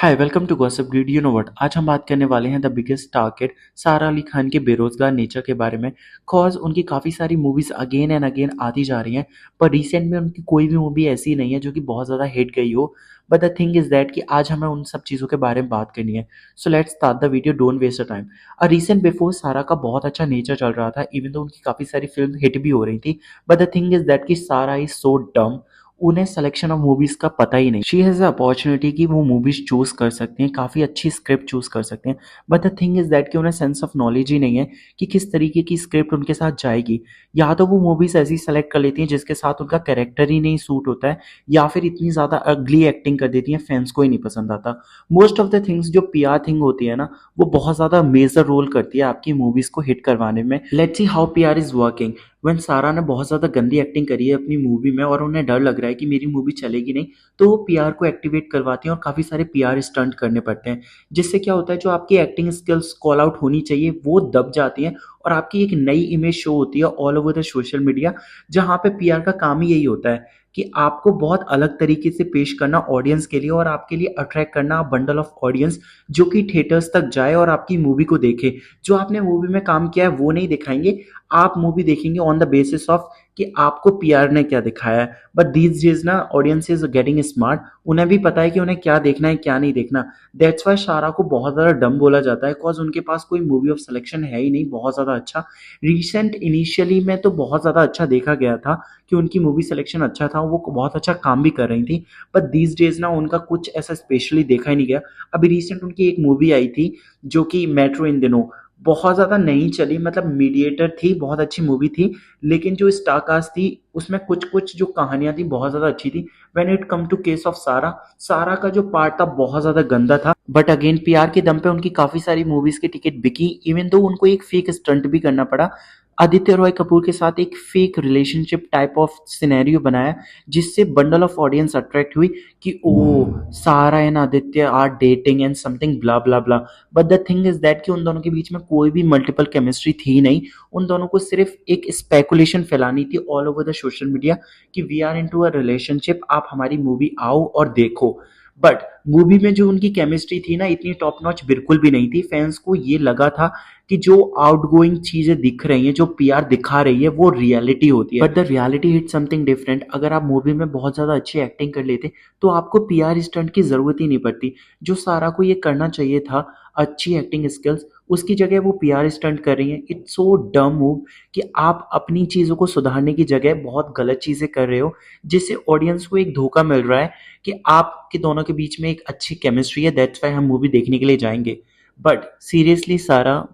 Hi welcome to gossip grid. You know what, आज हम बात करने वाले हैं द बिगेस्ट टारगेट सारा अली खान के बेरोजगार नेचर के बारे में। कॉज उनकी काफ़ी सारी मूवीज़ अगेन एंड अगेन आती जा रही हैं, पर रिसेंट में उनकी कोई भी मूवी ऐसी नहीं है जो कि बहुत ज़्यादा हिट गई हो। But the thing is that कि आज हमें उन सब चीज़ों के बारे में बात करनी है। So let's start the video, don't waste a time. Recent before Sara का बहुत अच्छा नेचर चल रहा था, इवन तो उनकी काफ़ी सारी फिल्म हिट भी हो रही थी। But the thing is that कि सारा इज़ सो डम, उन्हें सिलेक्शन ऑफ मूवीज़ का पता ही नहीं। शी हैज़ अ अपॉर्चुनिटी कि वो मूवीज़ चूज़ कर सकते हैं, काफ़ी अच्छी स्क्रिप्ट चूज़ कर सकते हैं। But the thing is that कि उन्हें सेंस ऑफ नॉलेज ही नहीं है कि किस तरीके की स्क्रिप्ट उनके साथ जाएगी। या तो वो मूवीज़ ऐसी सेलेक्ट कर लेती हैं जिसके साथ उनका कैरेक्टर ही नहीं सूट होता है, या फिर इतनी ज़्यादा अगली एक्टिंग कर देती हैं, फैंस को ही नहीं पसंद आता। मोस्ट ऑफ द थिंग्स जो पीआर थिंग होती है ना, वो बहुत ज़्यादा मेजर रोल करती है आपकी मूवीज़ को हिट करवाने में। Let's see how PR is working. When सारा ने बहुत ज़्यादा गंदी एक्टिंग करी है अपनी मूवी में और उन्हें डर लग रहा है कि मेरी मूवी चलेगी नहीं, तो वो पीआर को एक्टिवेट करवाती हैं और काफ़ी सारे पीआर स्टंट करने पड़ते हैं, जिससे क्या होता है जो आपकी एक्टिंग स्किल्स कॉल आउट होनी चाहिए वो दब जाती हैं और आपकी एक नई इमेज शो होती है all over the social media. जहाँ पे पीआर का काम ही यही होता है कि आपको बहुत अलग तरीके से पेश करना ऑडियंस के लिए और आपके लिए अट्रैक्ट करना बंडल ऑफ ऑडियंस जो कि थिएटर्स तक जाए और आपकी मूवी को देखे। जो आपने मूवी में काम किया है वो नहीं दिखाएंगे, आप मूवी देखेंगे ऑन द बेसिस ऑफ कि आपको पीआर ने क्या दिखाया है। बट दीज डेज ना ऑडियंस इज गेटिंग स्मार्ट, उन्हें भी पता है कि उन्हें क्या देखना है क्या नहीं देखना। दैट्स वाई सारा को बहुत ज़्यादा डम बोला जाता है, बिकॉज उनके पास कोई मूवी ऑफ सिलेक्शन है ही नहीं बहुत ज़्यादा अच्छा। रिसेंट इनिशियली में तो बहुत ज़्यादा अच्छा देखा गया था कि उनकी मूवी सिलेक्शन अच्छा था, वो बहुत अच्छा काम भी कर रही थी। बट दीज डेज ना उनका कुछ ऐसा स्पेशली देखा ही नहीं गया। अभी रिसेंट उनकी एक मूवी आई थी जो कि मेट्रो इन दिनों बहुत ज़्यादा नहीं चली, मतलब मीडिएटर थी, बहुत अच्छी मूवी थी, लेकिन जो स्टार कास्ट थी उसमें कुछ-कुछ जो कहानियाँ थी बहुत ज़्यादा अच्छी थी। When it come to case of Sara, Sara का जो पार्ट था बहुत ज़्यादा गंदा था। बट अगेन पीआर के दम पे उनकी काफ़ी सारी मूवीज़ की टिकट बिकी, इवन दो उनको एक फेक स्टंट भी करना पड़ा। आदित्य रॉय कपूर के साथ एक fake relationship type of scenario बनाया, जिससे बंडल ऑफ ऑडियंस अट्रैक्ट हुई कि ओ Sara and Aditya are dating and something blah blah blah. But the thing is that कि उन दोनों के बीच में कोई भी मल्टीपल केमिस्ट्री थी नहीं। उन दोनों को सिर्फ एक स्पेकुलेशन फैलानी थी all over the social media कि we are into a relationship, आप हमारी मूवी आओ और देखो। बट मूवी में जो उनकी केमिस्ट्री थी ना, इतनी टॉप नॉच बिल्कुल भी नहीं थी। फैंस को ये लगा था कि जो आउटगोइंग चीजें दिख रही हैं, जो पीआर दिखा रही है, वो रियलिटी होती है। But the reality hit something different. अगर आप मूवी में बहुत ज्यादा अच्छी एक्टिंग कर लेते तो आपको पीआर स्टंट की जरूरत ही नहीं पड़ती। जो सारा को ये करना चाहिए था, अच्छी एक्टिंग स्किल्स, उसकी जगह वो पीआर स्टंट कर रही हैं। इट्स सो डम मूव कि आप अपनी चीज़ों को सुधारने की जगह बहुत गलत चीज़ें कर रहे हो, जिससे ऑडियंस को एक धोखा मिल रहा है कि आपके दोनों के बीच में एक अच्छी केमिस्ट्री है, दैट्स वाई हम मूवी देखने के लिए जाएंगे। बट सीरियसली सारा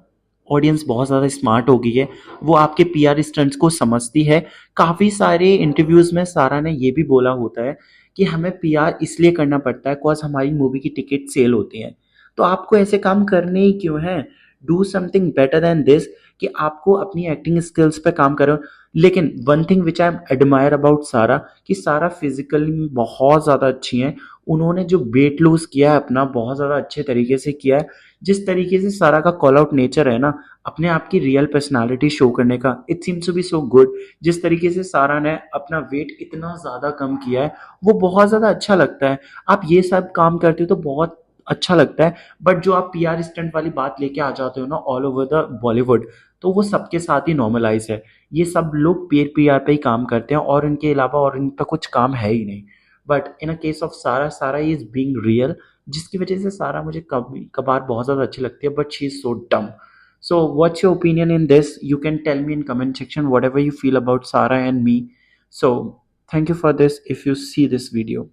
ऑडियंस बहुत ज़्यादा स्मार्ट हो गई है, वो आपके पीआर स्टंट्स को समझती है। काफ़ी सारे इंटरव्यूज़ में सारा ने ये भी बोला होता है कि हमें पीआर इसलिए करना पड़ता है बिकॉज हमारी मूवी की टिकट सेल होती हैं। तो आपको ऐसे काम करने ही क्यों हैं? Do something better than this कि आपको अपनी एक्टिंग स्किल्स पे काम करो। लेकिन one thing which I admire about सारा कि सारा फिजिकली बहुत ज़्यादा अच्छी हैं। उन्होंने जो वेट लूज किया है अपना, बहुत ज़्यादा अच्छे तरीके से किया है। जिस तरीके से सारा का कॉल आउट नेचर है ना, अपने आप की रियल पर्सनालिटी शो करने का, it seems to be so good. जिस तरीके से सारा ने अपना वेट इतना ज़्यादा कम किया है, वो बहुत ज़्यादा अच्छा लगता है। आप ये सब काम करते हो तो बहुत अच्छा लगता है। बट जो आप पीआर स्टंट वाली बात लेके आ जाते हो ना ऑल ओवर द बॉलीवुड, तो वो सबके साथ ही नॉर्मलाइज है। ये सब लोग पीर पीआर पे ही काम करते हैं और इनके अलावा और इनका कुछ काम है ही नहीं। But in a case of Sara, सारा इज बीइंग रियल, जिसकी वजह से सारा मुझे कभी कभार बहुत ज़्यादा अच्छी लगती है, बट शी इज सो डम। So what's your opinion in this? You can tell me in comment section whatever you feel about Sarah and me. So thank you for this if you see this video.